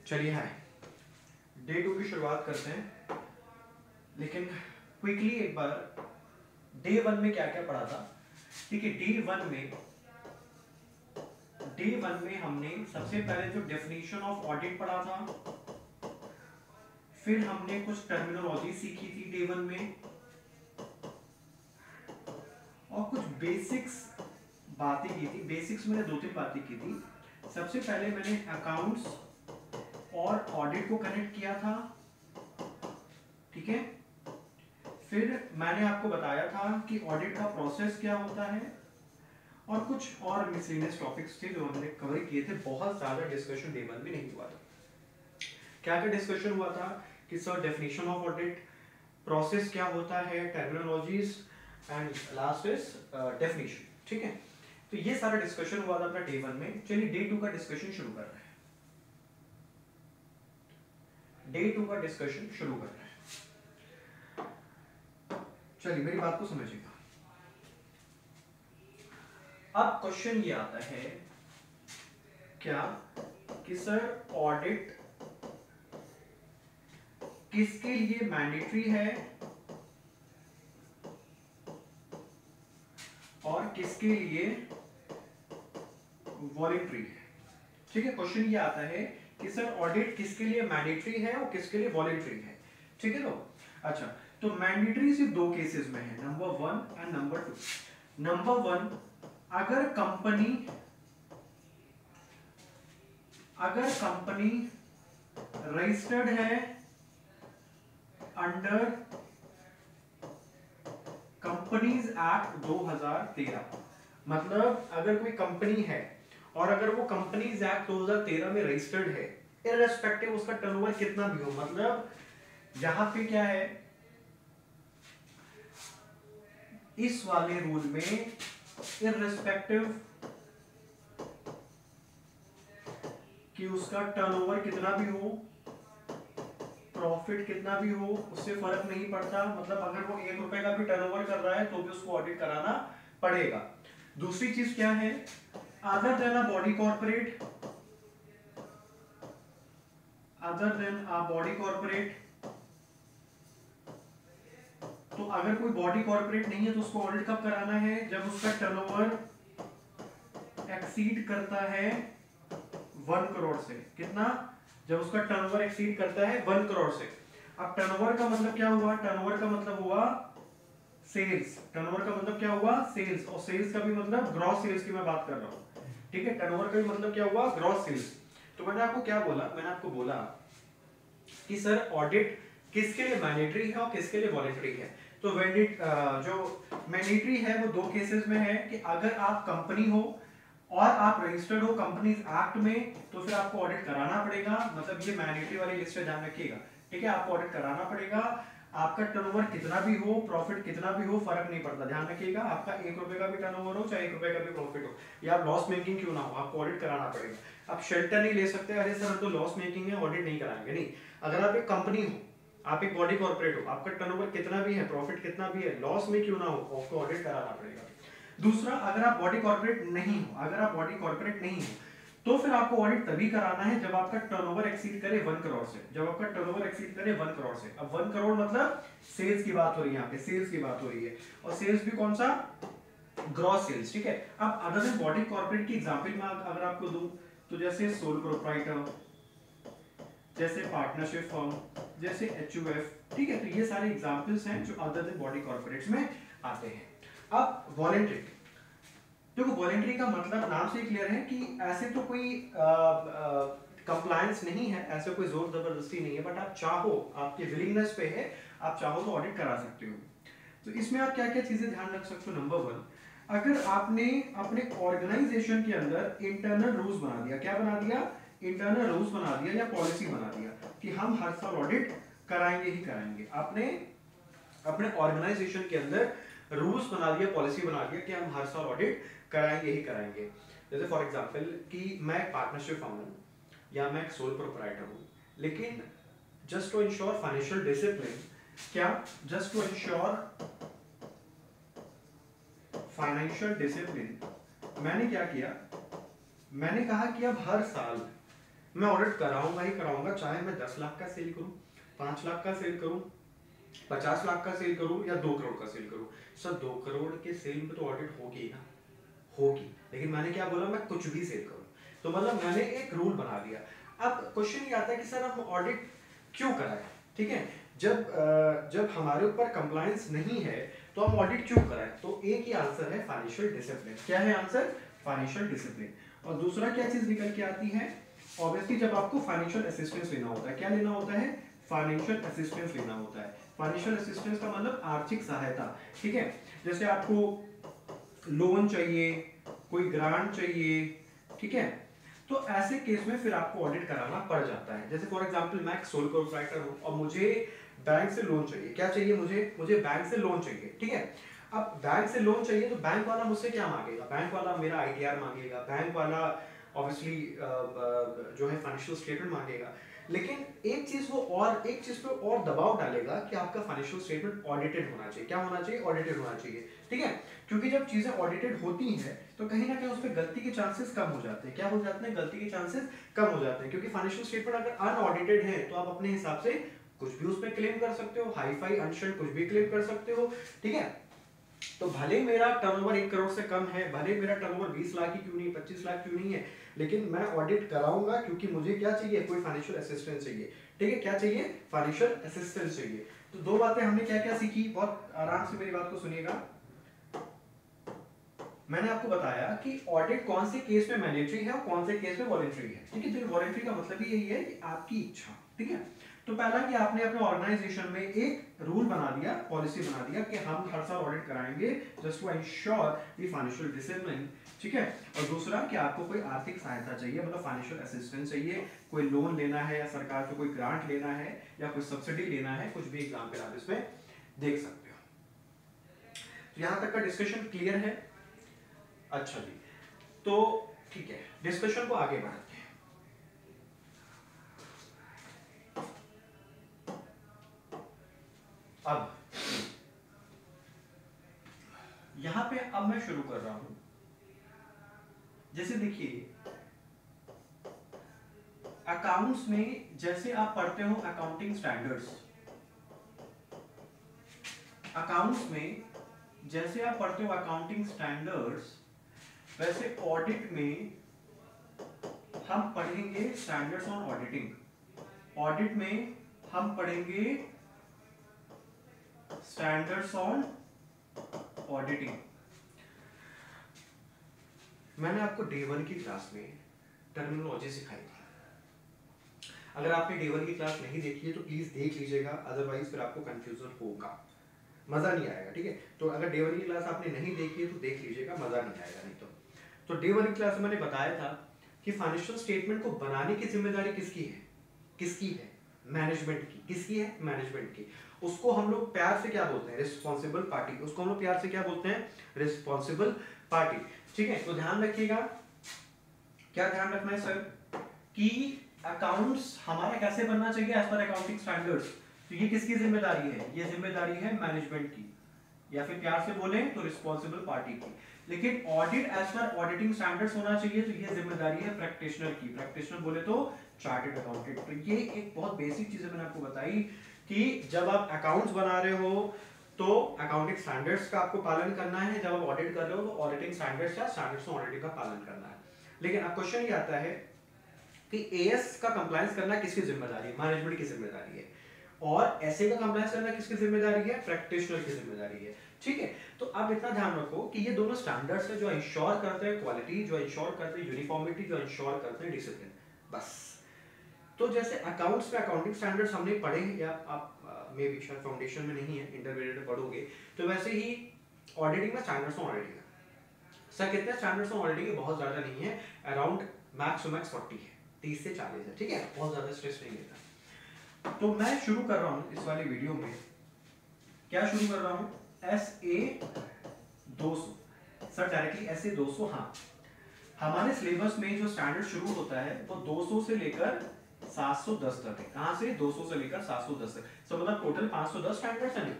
चलिए हाय, डे 2 की शुरुआत करते हैं, लेकिन क्विकली एक बार डे 1 में क्या क्या पढ़ा था। ठीक है, डे 1 में हमने सबसे पहले जो डेफिनेशन ऑफ ऑडिट पढ़ा था, फिर हमने कुछ टर्मिनोलॉजी सीखी थी डे 1 में, और कुछ बेसिक्स बातें की थी। बेसिक्स मैंने 2-3 बातें की थी। सबसे पहले मैंने अकाउंट्स और ऑडिट को कनेक्ट किया था, ठीक है। फिर मैंने आपको बताया था कि ऑडिट का प्रोसेस क्या होता है, और कुछ और मिसलेनियस टॉपिक्स थे जो हमने कवर किए थे। बहुत ज्यादा डिस्कशन डे 1 में नहीं हुआ था। क्या क्या डिस्कशन हुआ था कि sir definition of audit, process क्या होता है, terminologies, and last is definition, ठीक है। तो ये सारा डिस्कशन हुआ था अपना डे 1 में। चलिए डे 2 का डिस्कशन शुरू कर रहे हैं। डे 2 का डिस्कशन शुरू कर रहे हैं। चलिए मेरी बात को समझिएगा। अब क्वेश्चन ये आता है क्या कि सर ऑडिट किसके लिए मैंडेटरी है और किसके लिए वॉलंटरी है। ठीक है, क्वेश्चन ये आता है कि सर ऑडिट किसके लिए मैंडेटरी है और किसके लिए वॉलंटरी है। ठीक है, तो अच्छा, तो मैंडेटरी सिर्फ 2 केसेस में है, नंबर 1 एंड नंबर 2। नंबर 1, अगर कंपनी रजिस्टर्ड है अंडर कंपनीज एक्ट 2013, मतलब अगर कोई कंपनी है और अगर वो कंपनीज एक्ट 2013 में रजिस्टर्ड है, इररिस्पेक्टिव उसका टर्नओवर कितना भी हो, मतलब यहां पे क्या है, इस वाले रूल में इररिस्पेक्टिव कि उसका टर्नओवर कितना भी हो, प्रॉफिट कितना भी हो, उससे फर्क नहीं पड़ता। मतलब अगर वो 1 रुपए का भी टर्नओवर कर रहा है तो भी उसको ऑडिट कराना पड़ेगा। दूसरी चीज क्या है, other than a body corporate, तो अगर कोई बॉडी कॉर्पोरेट नहीं है तो उसको ऑडिट कब कराना है, जब उसका टर्नओवर एक्सीड करता है 1 करोड़ से। कितना? जब उसका टर्नओवर एक्सीड करता है 1 करोड़ से। अब टर्नओवर का मतलब क्या हुआ, टर्नओवर का मतलब हुआ सेल्स। टर्नओवर का मतलब क्या हुआ, सेल्स, और सेल्स का भी मतलब ग्रॉस सेल्स की मैं बात कर रहा हूं। ठीक है, टर्नओवर का भी मतलब क्या हुआ, ग्रॉस सेल्स। तो मैंने आपको क्या बोला, मैंने आपको बोला कि सर ऑडिट किसके लिए मैंडेटरी है और किसके लिए वॉलंटरी है। तो जो मैंडेटरी है वो 2 केसेस में है कि अगर आप कंपनी हो और आप रजिस्टर्ड हो कंपनीज एक्ट में, तो फिर आपको ऑडिट कराना पड़ेगा। मतलब ये मैंडेटरी वाली लिस्ट है, ध्यान रखिएगा। ठीक है, आपको ऑडिट कराना पड़ेगा। आपका टर्नओवर कितना भी हो, प्रॉफिट कितना भी हो, फर्क नहीं पड़ता, ध्यान रखिएगा। आपका 1 रुपए का भी टर्नओवर हो चाहे 1 रुपए का भी प्रॉफिट हो, या आप लॉस मेकिंग क्यों ना हो, आपको ऑडिट कराना पड़ेगा। आप शेल्टर नहीं ले सकते, अरे सर तो लॉस मेकिंग है ऑडिट नहीं कराएंगे, नहीं। अगर आप एक कंपनी हो, आप एक बॉडी कॉर्पोरेट हो, आपका टर्नओवर कितना भी है, प्रॉफिट कितना भी है, लॉस में क्यों ना हो, आपको ऑडिट कराना पड़ेगा। दूसरा, अगर आप बॉडी कॉर्पोरेट नहीं हो, तो फिर आपको ऑडिट तभी कराना है जब आपका टर्नओवर एक्सीड करे 1 करोड़ से। जब आपका टर्नओवर एक्सीड करे 1 करोड़ से। अब 1 करोड़ मतलब सेल्स की बात हो रही है, यहाँ पे सेल्स की बात हो रही है, और सेल्स भी कौन सा, ग्रॉस सेल्स। ठीक है, अब अदर देन बॉडी कॉर्पोरेट की एग्जांपल में अगर आपको दूं, तो जैसे सोल प्रोप्राइटर, जैसे पार्टनरशिप फर्म, जैसे एचयूएफ, ठीक है, तो ये सारे एग्जांपल्स हैं जो अदर देन बॉडी कॉर्पोरेट्स में आते हैं। अब वॉलंटरी, देखो वॉलंटरी का मतलब नाम से क्लियर है कि ऐसे तो कोई कंप्लायंस नहीं है, ऐसे कोई जोर जबरदस्ती नहीं है, बट आप चाहो, आपके विलिंगनेस पे है, आप चाहो तो ऑडिट करा सकते हो। तो इसमें आप क्या क्या चीजें ध्यान रख सकते हो। नंबर 1, अगर आपने अपने ऑर्गेनाइजेशन के अंदर इंटरनल रूल्स बना दिया, क्या बना दिया, इंटरनल रूल्स बना दिया या पॉलिसी बना दिया कि हम हर साल ऑडिट कराएंगे ही कराएंगे। आपने अपने ऑर्गेनाइजेशन के अंदर रूल्स बना दिया, पॉलिसी बना दिया कि हम हर साल ऑडिट कराएंगे ही कराएंगे। जैसे फॉर एग्जांपल कि मैं एक पार्टनरशिप फर्म हूं या मैं एक सोल प्रोप्राइटर हूं, लेकिन just to ensure financial discipline, क्या, just to ensure financial discipline, मैंने क्या किया, मैंने कहा कि अब हर साल मैं ऑडिट कराऊंगा ही कराऊंगा, चाहे मैं 10 लाख का सेल करूं, 5 लाख का सेल करूं, 50 लाख का सेल करूं या 2 करोड़ का सेल करूं। सर 2 करोड़ के सेल में तो ऑडिट होगी ना, होगी, लेकिन मैंने क्या बोला, मैं कुछ भी सेल करूं। तो मतलब मैंने एक रूल बना दिया। अब क्वेश्चन ये आता है कि सर हम ऑडिट क्यों कराएं, ठीक है, जब हमारे ऊपर कंप्लायंस नहीं है तो हम ऑडिट क्यों कराएं। तो एक ही आंसर है, फाइनेंशियल डिसिप्लिन। क्या है आंसर, फाइनेंशियल डिसिप्लिन। और दूसरा क्या चीज निकल के आती है, ऑब्वियसली जब आपको फाइनेंशियल असिस्टेंस लेना होता है, क्या लेना होता है, फाइनेंशियल असिस्टेंस लेना होता है। फाइनेंशियल असिस्टेंस का मतलब आर्थिक सहायता, ठीक है। जैसे आपको लोन चाहिए, कोई ग्रांट चाहिए, ठीक है, तो ऐसे केस में फिर आपको ऑडिट कराना पड़ जाता है। जैसे फॉर एग्जांपल मैं एक सोल प्रोप्राइटर हूं और मुझे बैंक से लोन चाहिए। क्या चाहिए मुझे बैंक से लोन चाहिए, ठीक है। अब बैंक से लोन चाहिए तो बैंक वाला मुझसे क्या मांगेगा, बैंक वाला मेरा आईटीआर मांगेगा, बैंक वाला ऑब्वियसली जो है फाइनेंशियल स्टेटमेंट मांगेगा। लेकिन एक चीज पे और दबाव डालेगा कि आपका फाइनेंशियल स्टेटमेंट ऑडिटेड होना चाहिए। क्या होना चाहिए, ऑडिटेड होना चाहिए, ठीक है। क्योंकि जब चीजें ऑडिटेड होती हैं तो कहीं ना कहीं उस पर गलती के चांसेस कम हो जाते हैं। क्या हो जाते हैं, गलती के चांसेस कम हो जाते हैं। क्योंकि फाइनेंशियल स्टेटमेंट अगर अनऑडिटेड है तो आप अपने हिसाब से कुछ भी उसमें क्लेम कर सकते हो, हाई फाई अनशर्ट कुछ भी क्लेम कर सकते हो, ठीक है। तो भले मेरा टर्नओवर 1 करोड़ से कम है, भले मेरा टर्नओवर 20 लाख ही क्यों नहीं, 25 लाख क्यों नहीं है, लेकिन मैं ऑडिट कराऊंगा क्योंकि मुझे क्या चाहिए, कोई फाइनेंशियल असिस्टेंस चाहिए, ठीक है। क्या चाहिए, फाइनेंशियल असिस्टेंस चाहिए। तो दो बातें हमने क्या क्या सीखी, बहुत आराम से मेरी बात को सुनिएगा। मैंने आपको बताया कि ऑडिट कौन से केस में मैंडेटरी है और कौन से केस में वॉलंटरी है, ठीक है। तो वॉलंटरी का मतलब ही यही है कि आपकी इच्छा, ठीक है। तो पहला कि आपने अपने ऑर्गेनाइजेशन में एक रूल बना दिया, पॉलिसी बना दिया कि हम हर साल ऑडिट कराएंगे just to ensure the financial discipline, ठीक है। और दूसरा कि आपको कोई आर्थिक सहायता चाहिए, मतलब फाइनेंशियल असिस्टेंस चाहिए, कोई लोन लेना है या सरकार से कोई ग्रांट लेना है या कोई सब्सिडी लेना है, कुछ भी एग्जाम्पल आप इसमें देख सकते हो। तो यहां तक का डिस्कशन क्लियर है। अच्छा जी, तो ठीक है, डिस्कशन को आगे बढ़ाते हैं। अब यहां पे अब मैं शुरू कर रहा हूं। जैसे देखिए अकाउंट्स में जैसे आप पढ़ते हो अकाउंटिंग स्टैंडर्ड्स, अकाउंट्स में जैसे आप पढ़ते हो अकाउंटिंग स्टैंडर्ड्स, वैसे ऑडिट में हम पढ़ेंगे स्टैंडर्ड्स ऑन ऑडिटिंग। ऑडिट में हम पढ़ेंगे स्टैंडर्ड्स ऑन ऑडिटिंग। मैंने आपको डे 1 की क्लास में टर्मिनोलॉजी सिखाई थी। अगर आपने डे 1 की क्लास नहीं देखी है तो प्लीज देख लीजिएगा, अदरवाइज फिर आपको कंफ्यूजन होगा, मजा नहीं आएगा, ठीक है। तो अगर डे 1 की क्लास आपने नहीं देखी है तो देख लीजिएगा, मजा नहीं आएगा नहीं तो डे 1 की क्लास में मैंने बताया था कि फाइनेंशियल स्टेटमेंट को बनाने की जिम्मेदारी किसकी है, किसकी है, मैनेजमेंट की। किसकी है, मैनेजमेंट की। उसको हम लोग प्यार से क्या बोलते हैं, रिस्पॉन्सिबल पार्टी। उसको हम लोग प्यार से क्या बोलते हैं, रिस्पॉन्सिबल पार्टी, ठीक है। तो ध्यान रखिएगा, क्या ध्यान रखना है सर, कि अकाउंट्स हमारा कैसे बनना चाहिए एज पर अकाउंटिंग स्टैंडर्ड्स। तो ये किसकी जिम्मेदारी है, ये जिम्मेदारी है मैनेजमेंट की, या फिर प्यार से बोले तो रिस्पॉन्सिबल पार्टी की। लेकिन audit as per auditing standards होना चाहिए तो ये जिम्मेदारी है प्रैक्टिशनर की। प्रैक्टिशनर बोले तो चार्टर्ड अकाउंटेंट। तो ये एक बहुत बेसिक चीज मैंने आपको बताई कि जब आप अकाउंट्स बना रहे हो तो अकाउंटिंग स्टैंडर्ड्स का आपको पालन करना है, जब आप ऑडिट कर रहे हो तो ऑडिटिंग स्टैंडर्ड्स या स्टैंडर्ड्स ऑन ऑडिटिंग का पालन करना है। लेकिन अब क्वेश्चन ये आता है कि एएस का कंप्लायंस करना किसकी जिम्मेदारी है, मैनेजमेंट की जिम्मेदारी है, और एसए का कंप्लायंस करना किसकी जिम्मेदारी है, प्रैक्टिशनर की जिम्मेदारी है, ठीक है। तो आप इतना ध्यान रखो कि ये दोनों स्टैंडर्ड्स है जो इंश्योर करते हैं क्वालिटी, जो इंश्योर करते हैं यूनिफॉर्मिटी, जो इंश्योर करते हैं डिसिप्लिन, बस। तो जैसे अकाउंट्स में अकाउंटिंग स्टैंडर्ड्स हमने पढ़े हैं, या आप मे बी शायद फाउंडेशन में नहीं है, इंटरमीडिएट में पढ़ोगे, तो वैसे ही ऑडिटिंग में स्टैंडर्ड्स ऑन ऑडिटिंग सर कितने स्टैंडर्ड्स ऑन ऑडिटिंग, बहुत ज्यादा नहीं है, अराउंड मैक्स टू मैक्स 40 है, 30 से 40 है, ठीक है, बहुत ज्यादा स्ट्रेस नहीं लेता। तो मैं शुरू कर रहा हूं इस वाले वीडियो में, क्या शुरू कर रहा हूं, SA 200। सर डायरेक्टली SA 200, हाँ, हमारे सिलेबस में जो स्टैंडर्ड शुरू होता है वो 200 से लेकर 710 तक है। कहां से, 200 से लेकर 710 तक। सो मतलब टोटल 510 स्टैंडर्ड्स हैं,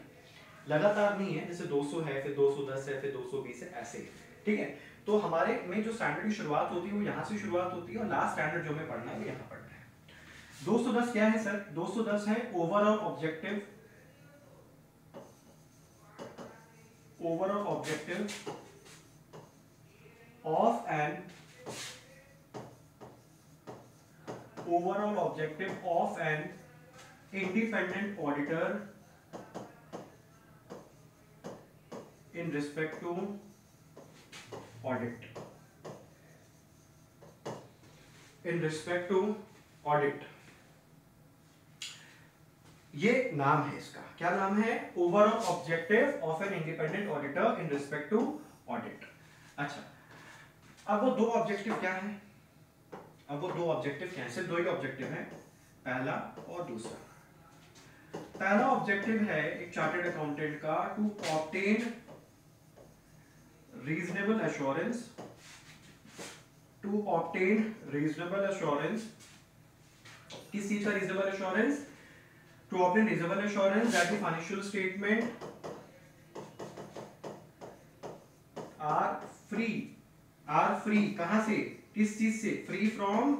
लगातार नहीं है, जैसे 200 है, फिर 210 है, फिर 220 है, ऐसे, ठीक है। तो हमारे में जो स्टैंडर्ड की शुरुआत होती है वो यहाँ से शुरुआत होती है, और लास्ट स्टैंडर्ड जो हमें पढ़ना है वो यहाँ पढ़ना है। 210 क्या है सर? 210 है overall objective, overall objective of an, overall objective of an independent auditor in respect to audit, in respect to audit. ये नाम है इसका, क्या नाम है? Overall objective of an independent auditor in respect to audit. अच्छा, अब वो दो ऑब्जेक्टिव क्या है? अब वो दो ऑब्जेक्टिव क्या है? सिर्फ दो ही ऑब्जेक्टिव है, पहला और दूसरा। पहला ऑब्जेक्टिव है एक चार्टर्ड अकाउंटेंट का, to obtain reasonable assurance, to obtain reasonable assurance, किस चीज का reasonable assurance? To obtain reasonable assurance that the financial statement are free, कहां से? किस चीज से? Free from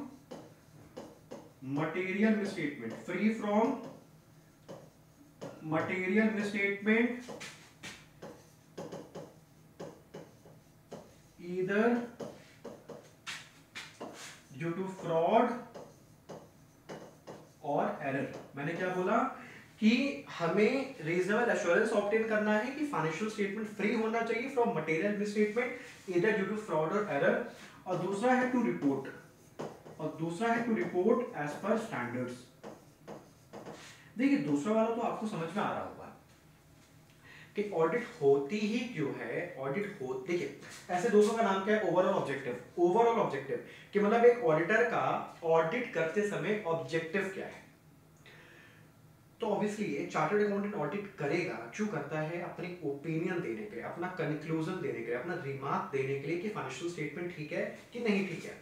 material misstatement, free from material misstatement either due to fraud और error. मैंने क्या बोला कि हमें रीजनेबल एश्योरेंस ऑब्टेन करना है कि फाइनेंशियल स्टेटमेंट फ्री होना चाहिए from material misstatement either due to fraud और एरर, और दूसरा है टू रिपोर्ट, और दूसरा है to report as per standards. देखिए दूसरा वाला तो आपको समझ में आ रहा होगा कि ऑडिट होती ही क्यों है, ऑडिट हो, देखिए ऐसे दोस्तों का नाम क्या है? ओवरऑल ऑब्जेक्टिव, ओवरऑल ऑब्जेक्टिव कि मतलब एक ऑडिटर का ऑडिट करते समय ऑब्जेक्टिव क्या है। तो ऑब्वियसली एक चार्टर्ड अकाउंटेंट ऑडिट करेगा, क्यों करता है? अपनी ओपिनियन देने के लिए, अपना कंक्लूजन देने के लिए, अपना रिमार्क देने के लिए कि फाइनेंशियल स्टेटमेंट ठीक है कि नहीं ठीक है।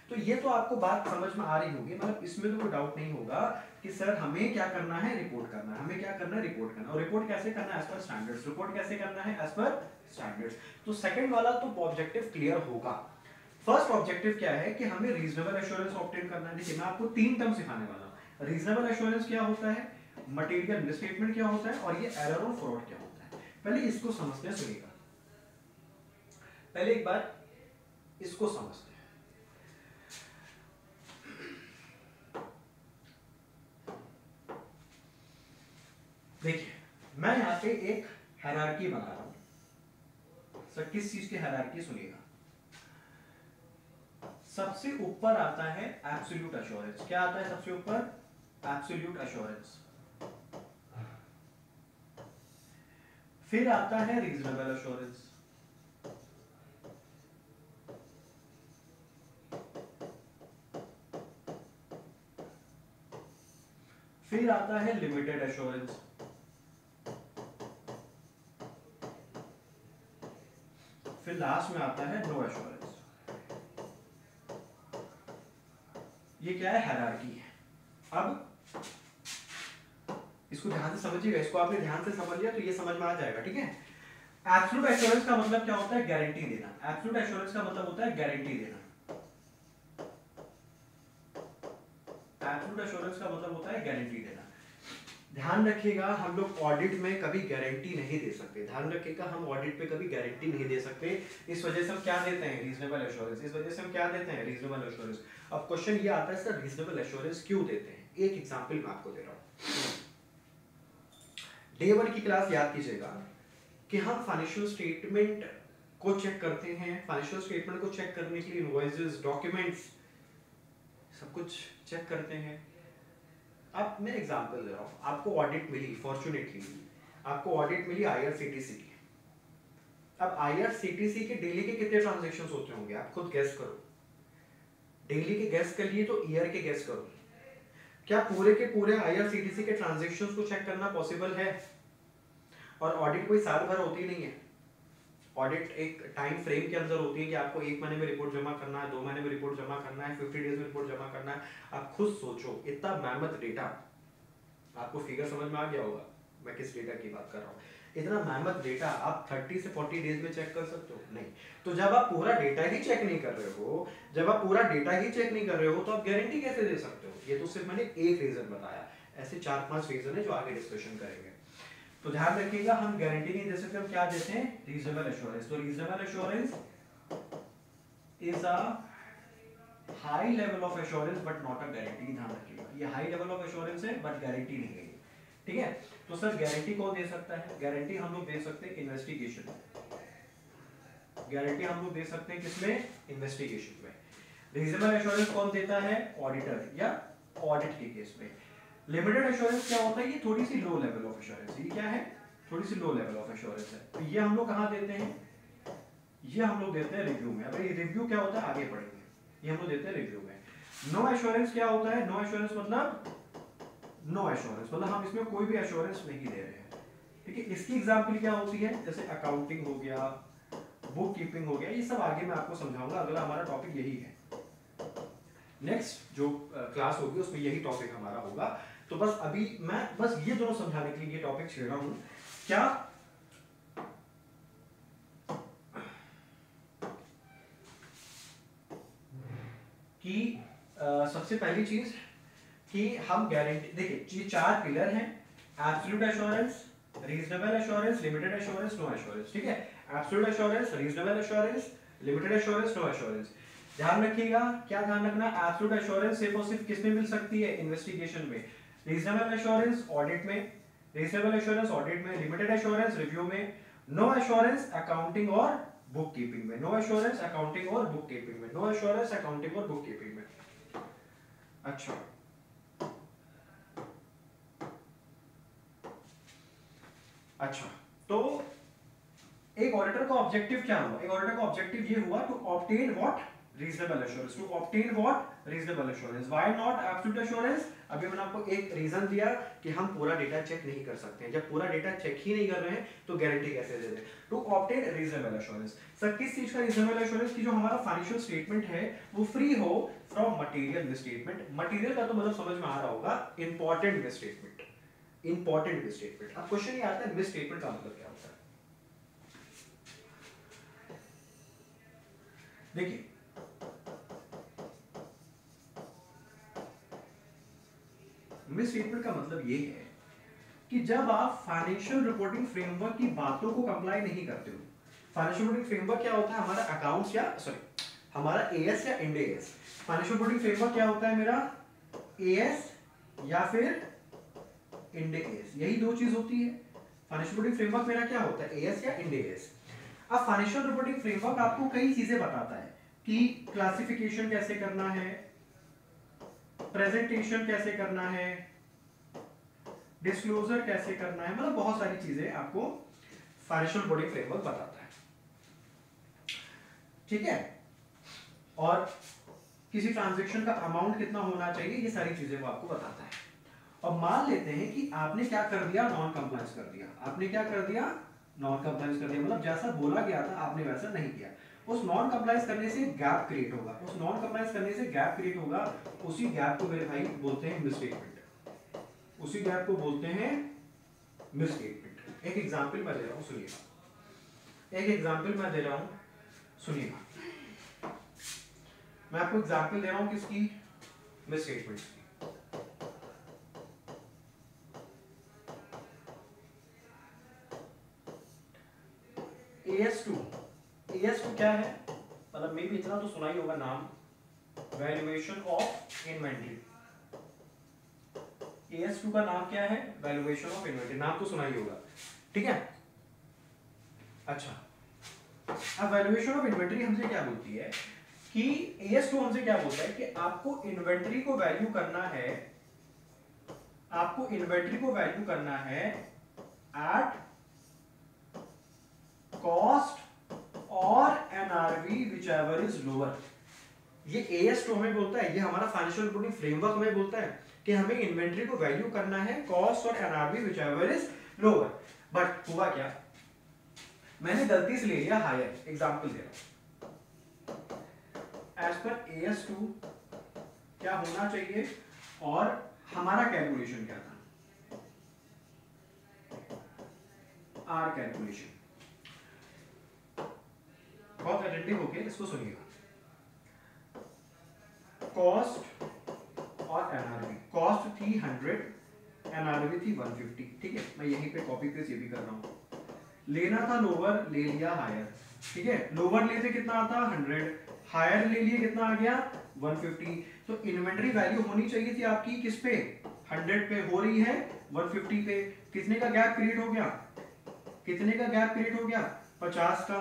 तो ये तो आपको बात समझ में आ रही होगी, मतलब इसमें तो कोई डाउट नहीं होगा कि सर हमें क्या करना है? रिपोर्ट करना है। हमें क्या करना है? रिपोर्ट करना है। और रिपोर्ट कैसे करना है? As per standards. रिपोर्ट कैसे करना है? As per standards. तो सेकंड वाला तो ऑब्जेक्टिव क्लियर होगा। फर्स्ट ऑब्जेक्टिव क्या है कि हमें रीजनेबल एश्योरेंस ऑब्टेन करना है। देखिए मैं आपको तीन टर्म सिखाने वाला हूं। रीजनेबल एश्योरेंस क्या होता है, मटेरियल मिसस्टेटमेंट क्या होता है, और ये एरर और फ्रॉड क्या होता है। पहले इसको समझते हैं, सुनिएगा पहले एक बार इसको समझते हैं। देखिए मैं यहां पे एक हायरार्की बना रहा हूं। सर किस चीज की हायरार्की? सुनिएगा, सबसे ऊपर आता है एब्सोल्यूट एश्योरेंस। क्या आता है सबसे ऊपर? Absolute assurance. फिर आता है रीजनेबल एश्योरेंस, फिर आता है लिमिटेड एश्योरेंस, फिर लास्ट में आता है नो एश्योरेंस। ये क्या है? हायरार्की है। अब इसको ध्यान से समझिएगा, इसको आपने ध्यान से समझ लिया तो ये समझ में आ जाएगा, ठीक है। एब्सोल्यूट एश्योरेंस का मतलब क्या होता है? गारंटी देना। एब्सोल्यूट एश्योरेंस का मतलब होता है गारंटी देना। एब्सोल्यूट एश्योरेंस का मतलब होता है गारंटी देना। ध्यान रखिएगा हम लोग ऑडिट में कभी गारंटी नहीं दे सकते। ध्यान रखिएगा हम ऑडिट पे कभी गारंटी नहीं दे सकते। इस वजह से हम क्या देते हैं? Reasonable assurance. इस वजह से हम क्या देते हैं? Reasonable assurance. अब क्वेश्चन ये आता है सर रीजनेबल एश्योरेंस क्यों देते हैं? एक एग्जांपल मैं आपको दे रहा हूं। डे 1 की क्लास याद कीजिएगा कि हम फाइनेंशियल स्टेटमेंट को चेक करते हैं। फाइनेंशियल स्टेटमेंट को चेक करने के लिए इनवॉइसेस, डॉक्यूमेंट्स सब कुछ चेक करते हैं। अब मैं एग्जांपल दे रहा हूं, आपको ऑडिट मिली, फॉर्चुनेटली आपको ऑडिट मिली आईआरसीटीसी की। अब आईआरसीटीसी के डेली के कितने ट्रांजैक्शंस होते होंगे? आप खुद गेस करो। डेली के गेस कर लिए तो ईयर के गेस करो। क्या पूरे के पूरे आईआरसीटीसी के ट्रांजैक्शंस को चेक करना पॉसिबल है? और ऑडिट कोई साल भर होती नहीं है। ऑडिट एक टाइम फ्रेम के अंदर होती है कि आपको 1 महीने में रिपोर्ट जमा करना है, 2 महीने में रिपोर्ट जमा करना है, 50 डेज में रिपोर्ट जमा करना है। आप खुद सोचो इतना मेहनत डेटा, आपको फिगर समझ में आ गया होगा मैं किस डेटा की बात कर रहा हूँ। इतना मेहनत डेटा आप 30 से 40 डेज में चेक कर सकते हो? नहीं। तो जब आप पूरा डेटा ही चेक नहीं कर रहे हो, जब आप पूरा डेटा ही चेक नहीं कर रहे हो, तो आप गारंटी कैसे दे सकते हो? ये तो सिर्फ मैंने एक रीजन बताया, ऐसे 4-5 रीजन है जो आगे डिस्कशन करेंगे। तो ध्यान रखिएगा, हम गारंटी नहीं दे सकते, हम क्या देते हैं? Reasonable assurance. तो reasonable assurance is a high level of assurance but not a guarantee. ध्यान रखिएगा, ये हाई लेवल ऑफ एश्योरेंस है बट गारंटी नहीं है। ठीक है, तो सर गारंटी कौन दे सकता है? गारंटी हम लोग दे सकते हैं इन्वेस्टिगेशन। गारंटी हम लोग दे सकते हैं किसमें? इन्वेस्टिगेशन में। रीजनेबल एश्योरेंस कौन देता है? ऑडिटर या ऑडिट के केस में। लिमिटेड एश्योरेंस क्या होता है? ये थोड़ी सी लो लेवल ऑफ एश्योरेंस। ये क्या है? थोड़ी सी लो लेवल ऑफ एश्योरेंस है। तो ये हम लोग कहां देते हैं? ये हम लोग देते हैं रिव्यू में। अब ये रिव्यू क्या होता है आगे पढ़ेंगे। ये हम लोग देते हैं रिव्यू में। नो एश्योरेंस क्या होता है? नो एश्योरेंस मतलब नो एश्योरेंस मतलब हम इसमें कोई भी एश्योरेंस नहीं दे रहे हैं। ठीक है, इसकी एग्जांपल क्या होती है? जैसे अकाउंटिंग हो गया, बुक कीपिंग हो गया, ये सब आगे मैं आपको समझाऊंगा। अगला हमारा टॉपिक यही है। नेक्स्ट जो क्लास होगी उसमें यही टॉपिक हमारा होगा। तो बस अभी मैं बस ये दोनों समझाने के लिए ये टॉपिक छेड़ रहा हूं। क्या कि सबसे पहली चीज कि हम गारंटी, देखिए ये 4 पिलर हैं: absolute assurance, reasonable assurance, limited assurance, no assurance. ठीक है, absolute assurance, reasonable assurance, limited assurance, no assurance. ध्यान रखिएगा, क्या ध्यान रखना? एब्सोल्यूट एश्योरेंस सिर्फ और सिर्फ किस में मिल सकती है? इन्वेस्टिगेशन में। रीजनेबल एश्योरेंस ऑडिट में, रीजनेबल एश्योरेंस ऑडिट में, लिमिटेड एश्योरेंस रिव्यू में, नो एश्योरेंस अकाउंटिंग और बुक कीपिंग में। नो एश्योरेंस अकाउंटिंग और बुक कीपिंग में। नो एश्योरेंस अकाउंटिंग और बुक कीपिंग में। अच्छा, अच्छा, तो एक ऑडिटर का ऑब्जेक्टिव क्या हुआ? एक ऑडिटर का ऑब्जेक्टिव ये हुआ to obtain what? Reasonable assurance. To obtain what? Reasonable assurance. Why not absolute assurance? अभी मैंने आपको एक रीजन दिया कि हम पूरा डेटा चेक नहीं कर सकते हैं। जब पूरा डेटा चेक ही नहीं कर रहे हैं तो गारंटी कैसे दे दें? To obtain reasonable assurance. Sir किस चीज का रीजनेबल एश्योरेंस? कि जो हमारा फाइनेंशियल स्टेटमेंट है वो फ्री हो फ्रॉम मटेरियल मिसस्टेटमेंट। मटेरियल का तो मतलब समझ में आ रहा होगा, इंपॉर्टेंट मिसस्टेटमेंट। Important misstatement. अब क्वेश्चन ये आता है मिसस्टेटमेंट का मतलब क्या होता है? देखिए, मिसस्टेटमेंट का मतलब ये है कि जब आप फाइनेंशियल रिपोर्टिंग फ्रेमवर्क की बातों को कंप्लाई नहीं करते हो। फाइनेंशियल रिपोर्टिंग फ्रेमवर्क क्या होता है? हमारा अकाउंट्स या सॉरी हमारा एएस या Ind AS. Financial reporting framework क्या होता है मेरा? एएस या फिर इंड एएस, यही दो चीज होती है। फाइनेंशियल रिपोर्टिंग फ्रेमवर्क मेरा क्या होता है? एएस या इंड एएस। अब फाइनेंशियल रिपोर्टिंग फ्रेमवर्क आपको कई चीजें बताता है कि क्लासिफिकेशन कैसे करना है, प्रेजेंटेशन कैसे करना है, डिस्क्लोजर कैसे करना है, मतलब बहुत सारी चीजें आपको फाइनेंशियल रिपोर्टिंग फ्रेमवर्क बताता है। ठीक है, और किसी ट्रांजैक्शन का अमाउंट कितना होना चाहिए, ये सारी चीजें वो आपको बताता है। अब मान लेते हैं कि आपने क्या कर दिया? नॉन कंप्लायंस कर दिया। आपने क्या कर दिया? नॉन कंप्लायंस कर दिया, मतलब जैसा बोला गया था आपने वैसा नहीं किया। उस नॉन कंप्लायंस करने से गैप क्रिएट होगा। उस नॉन कंप्लायंस करने से गैप क्रिएट होगा, उसी गैप को मेरे भाई बोलते हैं मिसस्टेटमेंट। उसी गैप को बोलते हैं मिसस्टेटमेंट। एक एग्जांपल मैं दे रहा हूं, सुनिएगा। एक एग्जांपल मैं दे रहा हूं, सुनिएगा। मैं आपको एग्जांपल दे रहा हूं किसकी? मिसस्टेटमेंट की। AS2 AS2 क्या है? मतलब मे भी इतना तो सुना ही होगा नाम, वैल्यूएशन ऑफ इन्वेंटरी। AS2 का नाम क्या है? Valuation of inventory. नाम तो सुना ही होगा। ठीक है, अच्छा, अब वैल्यूएशन ऑफ इन्वेंटरी हमसे क्या बोलती है कि AS2 हमसे क्या बोलता है कि आपको इन्वेंटरी को वैल्यू करना है, आपको इन्वेंटरी को वैल्यू करना है एट कॉस्ट और एनआरवी व्हिचएवर इज लोअर। ये AS2 हमें बोलता है, ये हमारा फाइनेंशियल रिपोर्टिंग फ्रेमवर्क हमें बोलता है कि हमें इन्वेंटरी को वैल्यू करना है कॉस्ट और NRV whichever is lower. But हुआ क्या? मैंने गलती से ले लिया हायर। एग्जांपल दे रहा हूं, एज पर AS2 क्या होना चाहिए और हमारा कैलकुलेशन क्या था? आर कैलकुलेशन, बहुत अटेंटिव होके इसको सुनिएगा। कॉस्ट और एनआरवी, कॉस्ट थी 100, एनआरवी थी 150, ठीक है, मैं यहीं पे कॉपी पेस्ट ये भी कर रहा हूं। लेना था लोअर, ले लिया हायर, ठीक है, लोअर लेते कितना आता 100, हायर ले लिए कितना आ गया 150। तो इन्वेंटरी वैल्यू होनी चाहिए थी आपकी किस पे, 100 पे, हो रही है 150 पे। कितने का गैप क्रिएट हो गया, कितने का गैप क्रिएट हो गया 50 का,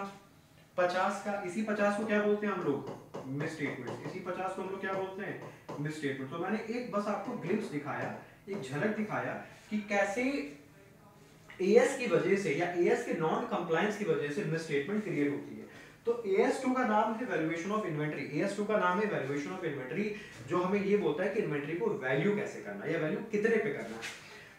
50 का। इसी 50 को क्या बोलते हैं हम लोग, मिस स्टेटमेंट। इसी 50 को हम लोग क्या बोलते हैं, मिस स्टेटमेंट। तो मैंने एक बस आपको ग्लिम्स दिखाया, एक झलक दिखाया कि कैसे एएस की वजह से या एएस के नॉन कंप्लायंस की वजह से मिस स्टेटमेंट क्रिएट होती है। तो AS2 का नाम है वैल्यूएशन ऑफ इन्वेंटरी, AS2 का नाम है वैल्यूएशन ऑफ इन्वेंटरी, जो हमें ये बोलता है कि इन्वेंटरी को वैल्यू कैसे करना है या वैल्यू कितने पे करना है।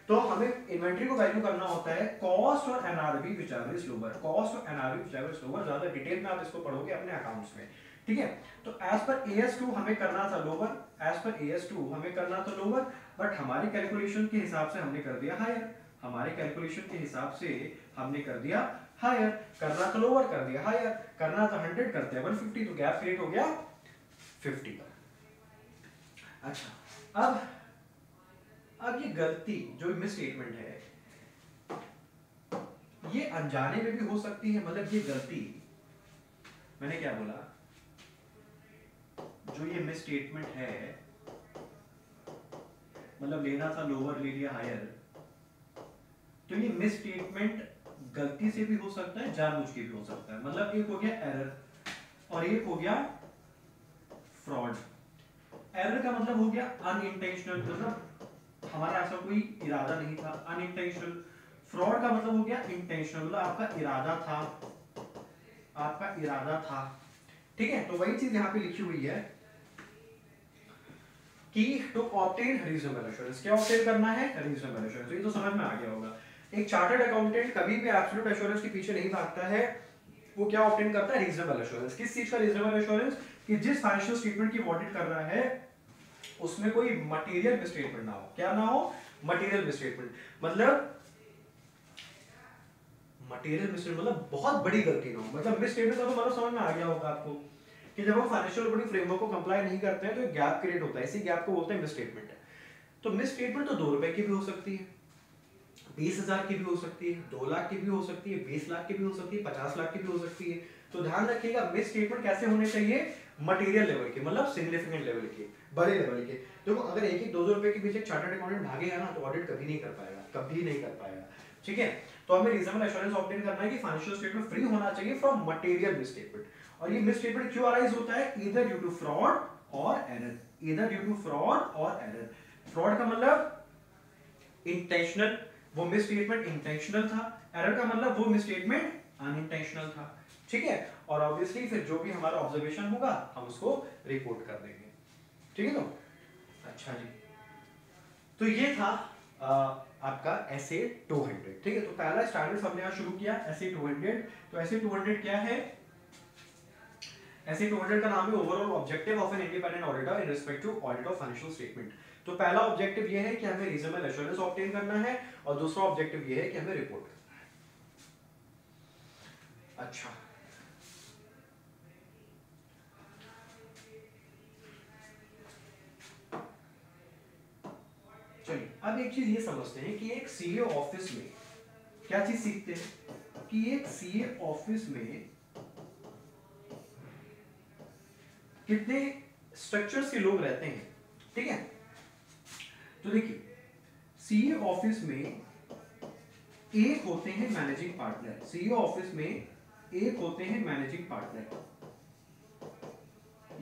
तो हमें इन्वेंटरी को वैल्यू करना होता है कॉस्ट और NRV whichever is lower, cost और एनआरवी व्हिचएवर इज लोअर। ज्यादा डिटेल में आप इसको पढ़ोगे अपने अकाउंट्स में, ठीक है। तो एज पर AS2 हमें करना था लोअर, एज पर AS2 हमें करना था लोअर, बट हमारे कैलकुलेशन के हिसाब से हमने कर दिया हायर, हमारे कैलकुलेशन के हिसाब से हमने कर दिया हायर। करना था लोअर, कर दिया हायर, करना था 100, करते हैं 150, तो गैप क्रिएट हो गया 50 का। अच्छा, अब ये गलती जो मिस स्टेटमेंट है ये अनजाने में भी हो सकती है। मतलब ये गलती, मैंने क्या बोला, जो ये मिस स्टेटमेंट है, मतलब लेना था लोअर ले लिया हायर, तो ये मिस स्टेटमेंट गलती से भी हो सकता है, जानबूझ के भी हो सकता है। मतलब एक हो गया एरर और एक हो गया फ्रॉड। एरर का मतलब हो गया अनइंटेंशनल, मतलब हमारा ऐसा कोई इरादा नहीं था, अनइंटेंशनल। फ्रॉड का मतलब हो गया इंटेंशनल, मतलब आपका इरादा था, आपका इरादा था, ठीक है। तो वही चीज यहां पे लिखी हुई है कि टू ऑब्टेन रीजनेबल एश्योरेंस, क्या ऑब्टेन करना है, रीजनेबल एश्योरेंस। ये तो समझ में आ गया होगा। एक चार्टर्ड अकाउंटेंट कभी भी एब्सोल्यूट एश्योरेंस के पीछे नहीं भागता है, वो क्या ऑब्टेन करता है, रीजनेबल एश्योरेंस। किस चीज का रीजनेबल एश्योरेंस, कि जिस फाइनेंशियल स्टेटमेंट की ऑडिट कर रहा है उसमें कोई मटेरियल मिसस्टेटमेंट ना हो। क्या ना हो, मटेरियल मिसस्टेटमेंट। मतलब मटेरियल मिसस्टेटमेंट मतलब बहुत बड़ी गलती ना हो। मतलब मिसस्टेटमेंट का तो मतलब समझ में आ गया होगा आपको कि जब हम फाइनेंशियल रिपोर्टिंग फ्रेमवर्क को कंप्लाई नहीं करते हैं तो एक गैप क्रिएट होता है, इसी गैप को बोलते हैं मिसस्टेटमेंट। तो मिसस्टेटमेंट तो 2 रुपए की भी हो सकती है, 20,000 की भी हो सकती है, 2 लाख की भी हो सकती है, 20 लाख की भी हो सकती है, 50 लाख की भी हो सकती है। तो ध्यान रखिएगा मिस स्टेटमेंट कैसे होने चाहिए, मटेरियल लेवल के, मतलब सिग्निफिकेंट लेवल के, बड़े लेवल के। देखो अगर एक एक 2-2 रुपए के पीछे चार्टर्ड अकाउंटेंट भागेगा ना तो ऑडिट कभी नहीं कर पाएगा, कभी नहीं कर पाएगा, ठीक है। तो हमें रीजनेबल एश्योरेंस ऑब्टेन करना है कि फाइनेंशियल स्टेटमेंट फ्री होना चाहिए फ्रॉम मटेरियल मिसस्टेटमेंट। और ये मिसस्टेटमेंट क्यों अराइज होता है, ईदर ड्यू टू फ्रॉड और error, either due to fraud और एरर। फ्रॉड का मतलब इंटेंशनल, वो मिस स्टेटमेंट इंटेंशनल था। एरर का मतलब वो मिस स्टेटमेंट अनइंटेंशनल था, ठीक है। और ऑब्वियसली फिर जो भी हमारा ऑब्जर्वेशन होगा हम उसको रिपोर्ट कर देंगे, ठीक है। तो अच्छा जी, तो ये था आपका SA 200, ठीक है। तो पहला स्टैंडर्ड हमने यहाँ शुरू किया SA 200। तो SA 200 क्या है, SA 200 का नाम है overall objective of an independent auditor in respect to audit of financial statement. तो पहला ऑब्जेक्टिव ये है कि हमें रीजनेबल एश्योरेंस ऑब्टेन करना है और दूसरा ऑब्जेक्टिव ये है कि हमें रिपोर्ट करना है। अच्छा, चलिए अब एक चीज ये समझते हैं कि एक सीए ऑफिस में क्या चीज सीखते हैं, कि एक सीए ऑफिस में कितने स्ट्रक्चर्स के लोग रहते हैं, ठीक है। तो देखिए सीए ऑफिस में एक होते हैं मैनेजिंग पार्टनर, सीए ऑफिस में एक होते हैं मैनेजिंग पार्टनर।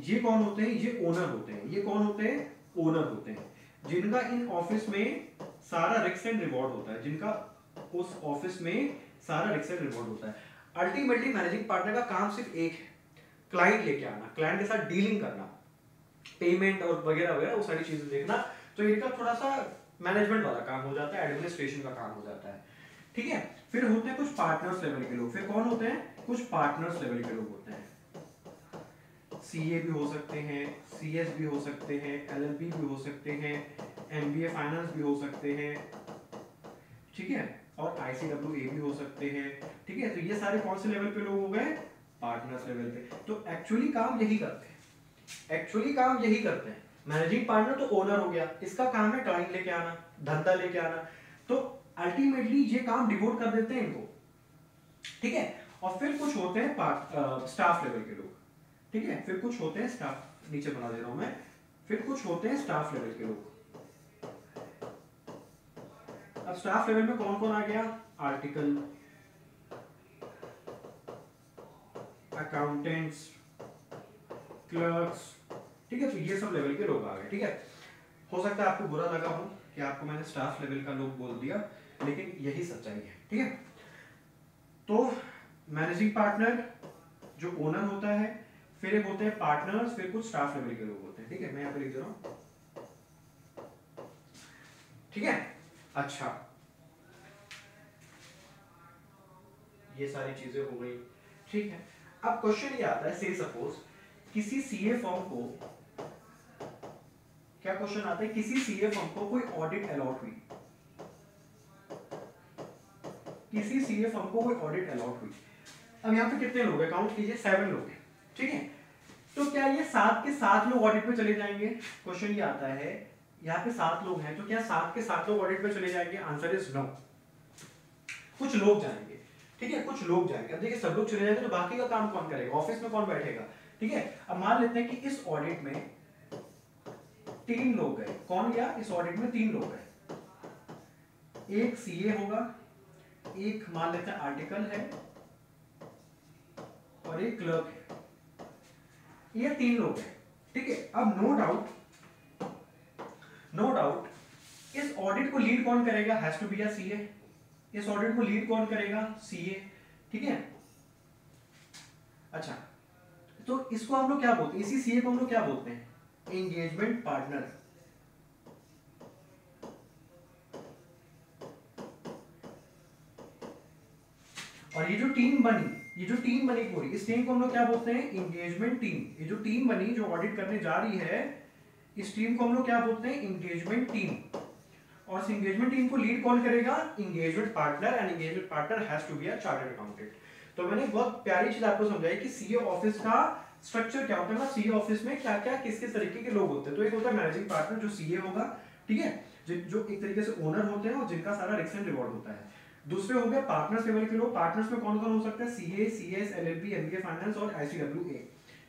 ये कौन होते हैं, ये ओनर होते हैं। ये कौन होते हैं, ओनर होते हैं, जिनका इन ऑफिस में सारा रिस्क एंड रिवॉर्ड होता है, जिनका उस ऑफिस में सारा रिस्क एंड रिवॉर्ड होता है। अल्टीमेटली मैनेजिंग पार्टनर का काम सिर्फ एक है, क्लाइंट लेके आना, क्लाइंट के साथ डीलिंग करना, पेमेंट और वगैरह वगैरह वो सारी चीजें देखना। तो इनका थोड़ा सा मैनेजमेंट वाला काम हो जाता है, एडमिनिस्ट्रेशन का काम हो जाता है, ठीक है। फिर होते हैं कुछ पार्टनर्स लेवल के लोग। फिर कौन होते हैं, कुछ पार्टनर्स लेवल के लोग होते हैं। सीए भी हो सकते हैं, सीएस भी हो सकते हैं, एलएलबी भी हो सकते हैं, एमबीए फाइनेंस भी हो सकते हैं, ठीक है। और ICWA भी हो सकते हैं, ठीक है। तो ये सारे कौन से लेवल पे लोग हो गए, पार्टनर्स लेवल पे। तो एक्चुअली काम यही करते हैं, एक्चुअली काम यही करते हैं। मैनेजिंग पार्टनर तो ओनर हो गया, इसका काम है क्लाइंट लेके आना, धंधा लेके आना, तो अल्टीमेटली ये काम डिवोट कर देते हैं इनको, ठीक है। और फिर कुछ होते हैं स्टाफ लेवल के लोग, ठीक है, फिर कुछ होते हैं स्टाफ, नीचे बना दे रहा हूं मैं, फिर कुछ होते हैं स्टाफ लेवल के लोग। अब स्टाफ लेवल में कौन कौन आ गया, आर्टिकल, अकाउंटेंट्स, क्लर्क्स, ठीक है। तो ये सब लेवल के लोग आ गए, ठीक है। हो सकता है आपको बुरा लगा हो कि आपको मैंने स्टाफ लेवल का लोग बोल दिया, लेकिन यही सच्चाई है, ठीक है। तो मैनेजिंग पार्टनर जो ओनर होता है, फिर एक होते हैं पार्टनर्स, फिर कुछ स्टाफ लेवल के लोग होते हैं, ठीक है। मैं यहाँ पे लिख दे रहा हूं, ठीक है। अच्छा, ये सारी चीजें हो गई, ठीक है। अब क्वेश्चन ये आता है, से सपोज किसी सीए फर्म को, क्या क्वेश्चन आता है, किसी सीए फर्म को कोई ऑडिट अलॉट हुई, किसी सीए फर्म को कोई ऑडिट अलॉट हुई। अब यहाँ पे कितने लोग हैं, काउंट कीजिए, 7 लोग हैं, ठीक है। तो क्या ये 7 के 7 लोग ऑडिट पे चले जाएंगे, क्वेश्चन ये आता है, यहाँ पे 7 लोग हैं, तो क्या 7 के 7 लोग ऑडिट पे चले जाएंगे, आंसर इज नो। कुछ लोग जाएंगे, ठीक है, कुछ लोग जाएंगे। अब देखिए सब लोग चले जाएंगे तो बाकी का काम कौन करेगा, ऑफिस में कौन बैठेगा, ठीक है। अब मान लेते हैं कि इस ऑडिट में 3 लोग गए, कौन गया इस ऑडिट में, 3 लोग गए, एक सीए होगा, एक मान लेते हैं आर्टिकल है, और एक क्लर्क है, ये 3 लोग हैं, ठीक है। अब नो डाउट इस ऑडिट को लीड कौन करेगा, has to be a CA. इस ऑडिट को लीड कौन करेगा, सीए, ठीक है। अच्छा, तो इसको हम लोग क्या बोलते हैं, इसी सीए को हम लोग क्या बोलते हैं, एंगेजमेंट पार्टनर। और ये जो टीम बनी, ये जो टीम बनी पूरी, इस टीम को हम लोग क्या बोलते हैं, एंगेजमेंट टीम। ये जो टीम बनी जो ऑडिट करने जा रही है, इस टीम को हम लोग क्या बोलते हैं, एंगेजमेंट टीम। और इस एंगेजमेंट टीम को लीड कौन करेगा, engagement partner, and engagement partner has to be a chartered accountant. तो मैंने बहुत प्यारी चीज आपको समझाई कि सीए ऑफिस का स्ट्रक्चर क्या होता है ना, सीए ऑफिस में क्या क्या किस किस तरीके के लोग होते हैं। तो एक होता है मैनेजिंग पार्टनर जो सीए होगा, ठीक है, जो एक तरीके से ओनर होते हैं और जिनका सारा रिस्क एंड रिवॉर्ड होता है। दूसरे हो गए पार्टनर्स लेवल के लोग, पार्टनर्स में कौन कौन हो सकते हैं, CA, CS, LLP, MBA finance और आईसीडब्ल्यूए।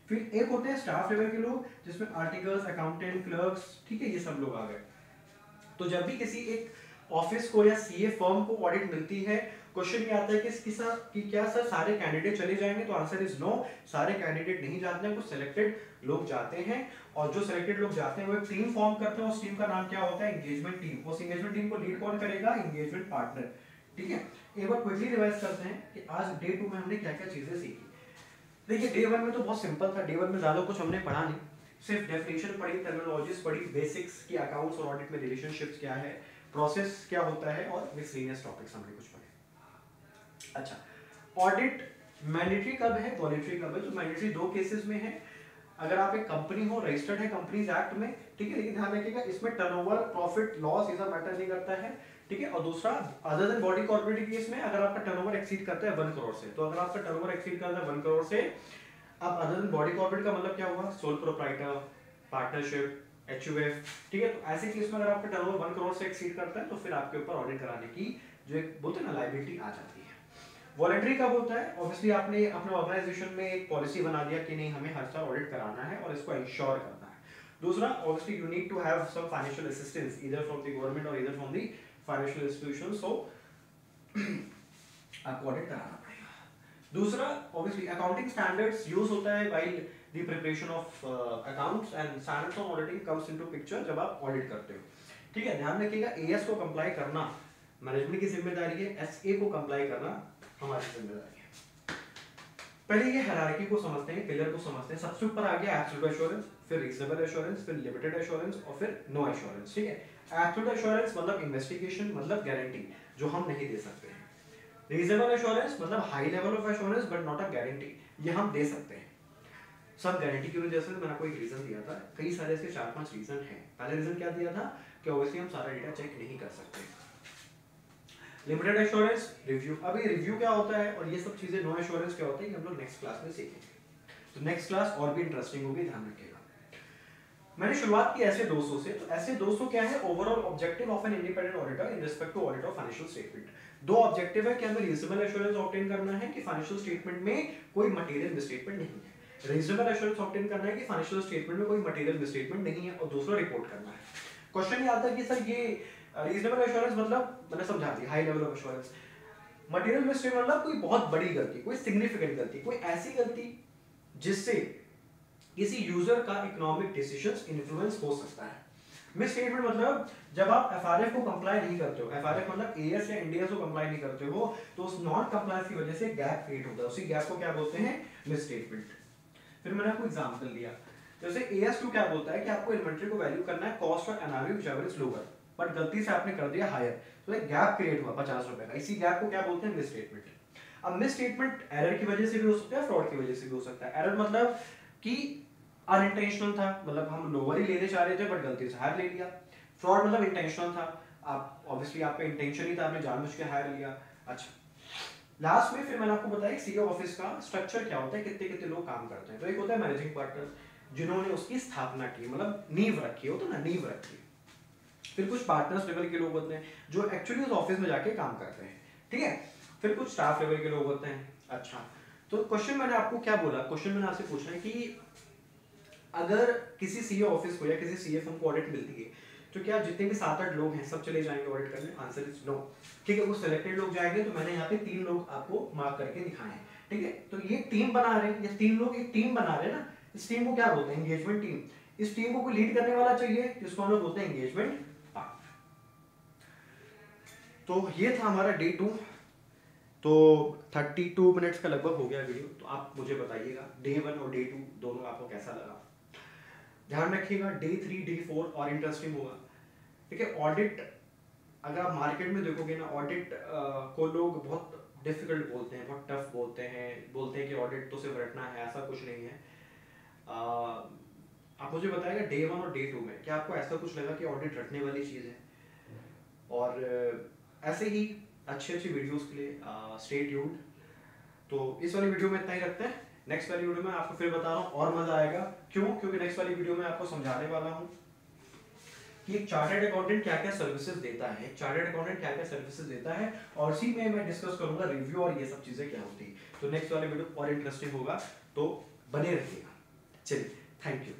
फिर एक होते हैं स्टाफ लेवल के लोग जिसमें आर्टिकल्स, अकाउंटेंट, क्लर्क्स, ठीक है, ये सब लोग आ गए। तो जब भी किसी एक ऑफिस को या सीए फर्म को ऑडिट मिलती है, क्वेश्चन ये आता है कि क्या सर सारे कैंडिडेट चले जाएंगे, तो आंसर इज नो, सारे कैंडिडेट नहीं जाते हैं, कुछ सिलेक्टेड लोग जाते हैं। और जो सिलेक्टेड लोग जाते हैं वो एक टीम फॉर्म करते हैं, उस टीम का नाम क्या होता है, एंगेजमेंट टीम। उस एंगेजमेंट टीम को लीड कौन करेगा, एंगेजमेंट पार्टनर, ठीक है। एक बार क्विकली रिवाइज करते हैं कि आज डे 2 में हमने क्या क्या चीजें सीखी। देखिए डे 1 में तो बहुत सिंपल था, डे 1 में ज्यादा कुछ हमने पढ़ा नहीं, सिर्फ डेफिनेशन पढ़ी, टर्मिनोलॉजीज पढ़ी, बेसिक्स की अकाउंट्स और ऑडिट में रिलेशनशिप्स क्या है, प्रोसेस क्या होता है, और मिसलेनियस टॉपिक्स हमने कुछ पढ़े। अच्छा, ऑडिट मैंडेटरी कब है, वॉलंटरी कब है। तो मैंडेटरी 2 केसेस में है, अगर आप एक कंपनी हो, रजिस्टर्ड है कंपनीज एक्ट में, ठीक है, लेकिन ध्यान रखिएगा इसमें टर्नओवर, प्रॉफिट, लॉस ये सब मैटर नहीं करता है, ठीक है। और दूसरा, other than body corporate case में अगर आपका टर्नओवर एक्सीड करता है 1 करोड़ से, तो अगर आपका टर्नओवर एक्सीड करता है 1 करोड़ से, अब अदर देन बॉडी कॉर्पोरेट का मतलब क्या हुआ, सोल प्रोप्राइटर, पार्टनरशिप, एचयूएफ, ठीक है। तो ऐसे केस में अगर आपका टर्नओवर 1 करोड़ से एक्सीड करता है तो फिर आपके ऊपर ऑडिट कराने की जो एक बोलते हैं ना लायबिलिटी आ जाती है। वॉलंटरी कब होता है, ऑब्वियसली आपने अपने ऑर्गेनाइजेशन में एक पॉलिसी बना दिया कि नहीं हमें हर साल ऑडिट कराना है और इसको इंश्योर करना है। दूसरा, obviously you need to have some financial assistance either from the government और either from the financial institution, so आपको ऑडिट कराना पड़ेगा। दूसरा, ऑब्वियसली अकाउंटिंग स्टैंडर्ड्स यूज होता है while the preparation of accounts, and standards on auditing comes into picture जब आप audit करते हो, ठीक है। ध्यान रखिएगा एएस को कंप्लाई करना मैनेजमेंट की जिम्मेदारी है, एसए को कंप्लाई करना हमारी जिम्मेदारी है। पहले ये हायरार्की को समझते हैं, पिलर को समझते हैं। सबसे ऊपर आ गया एब्सोल्यूट एश्योरेंस, फिर रीजनेबल एश्योरेंस, फिर लिमिटेड एश्योरेंस और फिर नो एश्योरेंस, ठीक है। एब्सोल्यूट एश्योरेंस मतलब इन्वेस्टिगेशन, मतलब गारंटी जो हम नहीं दे सकते हैं। रीजनेबल एश्योरेंस मतलब high level of assurance but not a guarantee, ये हम दे सकते हैं। सब गारंटी क्यों नहीं दे सकते, मैंने आपको एक रीजन दिया था, कई सारे इसके 4-5 रीजन हैं। पहला रीजन क्या दिया था कि ऑब्वियसली हम सारा डेटा चेक नहीं कर सकते, लिमिटेड एश्योरेंस, रिव्यू। अब ये रिव्यू क्या होता है और ये सब चीजें, नो एश्योरेंस क्या होता है, हम लोग नेक्स्ट क्लास में सीखेंगे। तो नेक्स्ट क्लास और भी इंटरेस्टिंग होगी, ध्यान रखिएगा। मैंने शुरुआत की ऐसे 200 से, तो ऐसे 200 क्या है, overall objective of an independent auditor in respect to audit of financial statement. दो ऑब्जेक्टिव है कि हमें रीजनेबल एश्योरेंस ऑब्टेन करना है कि फाइनेंशियल स्टेटमेंट में कोई मटेरियल मिसस्टेटमेंट नहीं है। रीजनेबल एश्योरेंस ऑब्टेन करना है कि फाइनेंशियल स्टेटमेंट में कोई मटेरियल मिसस्टेटमेंट नहीं है, और दूसरा रिपोर्ट करना है। क्वेश्चन ये आता है कि सर ये रीजनेबल एश्योरेंस मतलब, मैंने समझा दिया, high level of assurance. Material misstatement मतलब कोई बहुत बड़ी गलती, कोई सिग्निफिकेंट गलती, कोई ऐसी गलती जिससे किसी यूजर का इकोनॉमिक डिसीजंस इन्फ्लुएंस हो सकता है। मिसस्टेटमेंट मतलब जब आप एफआरएफ को कंप्लाई नहीं करते हो, एफआरएफ मतलब एएस या इंडियस को कंप्लाई नहीं करते हो, तो उस नॉन कंप्लायंस की वजह से गैप क्रिएट होता है, उसी गैप को क्या बोलते हैं, मिसस्टेटमेंट। फिर मैंने आपको एग्जांपल दिया, जैसे एएस2 क्या बोलता है कि आपको इन्वेंटरी को वैल्यू करना है कॉस्ट और NRV whichever is lower, but गलती से आपने कर दिया हायर, तो एक गैप क्रिएट हुआ 50 रुपए का, इसी गैप को क्या बोलते हैं, मिसस्टेटमेंट। अब मिसस्टेटमेंट एरर की वजह से भी हो सकता है, फ्रॉड की वजह से भी हो सकता है। एरर मतलब कि अनइंटेंशनल था, मतलब हम लोअर ही लेने चाह रहे थे बट गलती से हायर ले लिया। फ्रॉड मतलब इंटेंशनल था, आप ऑब्वियसली आपका इंटेंशन ही था, आपने जानबूझ के हायर लिया। अच्छा, लास्ट में फिर मैंने आपको बताया सीईओ ऑफिस का स्ट्रक्चर क्या होता है, कितने कितने लोग काम करते हैं। तो एक होता है मैनेजिंग पार्टनर, जिन्होंने उसकी स्थापना की, मतलब नींव रखी हो, तो ना नींव रखी। फिर कुछ पार्टनर्स लेवल के लोग होते हैं जो एक्चुअली उस ऑफिस में जाके काम करते हैं, ठीक है। फिर कुछ स्टाफ लेवल के लोग होते हैं। अच्छा, तो क्वेश्चन मैंने आपको क्या बोला, क्वेश्चन मैंने आपसे पूछना है कि अगर किसी सीईओ ऑफिस को या किसी सीएफएम को ऑडिट मिलती है, तो क्या जितने भी 7-8 लोग हैं सब चले जाएंगे ऑडिट करने? Answer is no. ठीक है, वो सिलेक्टेड लोग जाएंगे, तो मैंने यहाँ पे 3 लोग आपको मार्क करके दिखाए हैं, ठीक है। तो ये टीम बना रहे हैं, ये 3 लोग एक टीम बना रहे हैं ना, इस टीम को क्या बोलते हैं, एंगेजमेंट टीम। इस टीम को कोई लीड करने वाला चाहिए, जिसको हम लोग बोलते हैं एंगेजमेंट पार्टनर। तो ये था हमारा डे 2। तो 32 मिनट्स का लगभग हो गया वीडियो। तो आप मुझे बताइएगा डे 1 और डे 2 दोनों आपको कैसा लगा। ध्यान रखिएगा डे 3 डे 4 और इंटरेस्टिंग होगा, ठीक है। ऑडिट अगर आप मार्केट में देखोगे ना, ऑडिट को लोग बहुत डिफिकल्ट बोलते हैं, बहुत टफ बोलते हैं कि ऑडिट तो सिर्फ रटना है, ऐसा कुछ नहीं है। आप मुझे बताइएगा डे 1 और डे 2 में क्या आपको ऐसा कुछ लगा कि ऑडिट रटने वाली चीज़ है? और ऐसे ही अच्छी अच्छी वीडियोस के लिए स्टे ट्यून्ड। तो इस वाली वीडियो में इतना ही रखते हैं। नेक्स्ट वाली वीडियो में आपको फिर बता रहा हूँ और मजा आएगा। क्यों? क्योंकि नेक्स्ट वाली वीडियो में आपको समझाने वाला हूँ कि एक चार्टर्ड अकाउंटेंट क्या क्या सर्विसेज देता है, एक चार्टर्ड अकाउंटेंट क्या क्या सर्विसेज देता है, और उसी में मैं डिस्कस करूंगा रिव्यू और ये सब चीजें क्या होती है। तो नेक्स्ट वाली वीडियो और इंटरेस्टिंग होगा, तो बने रहिएगा। चलिए, थैंक यू।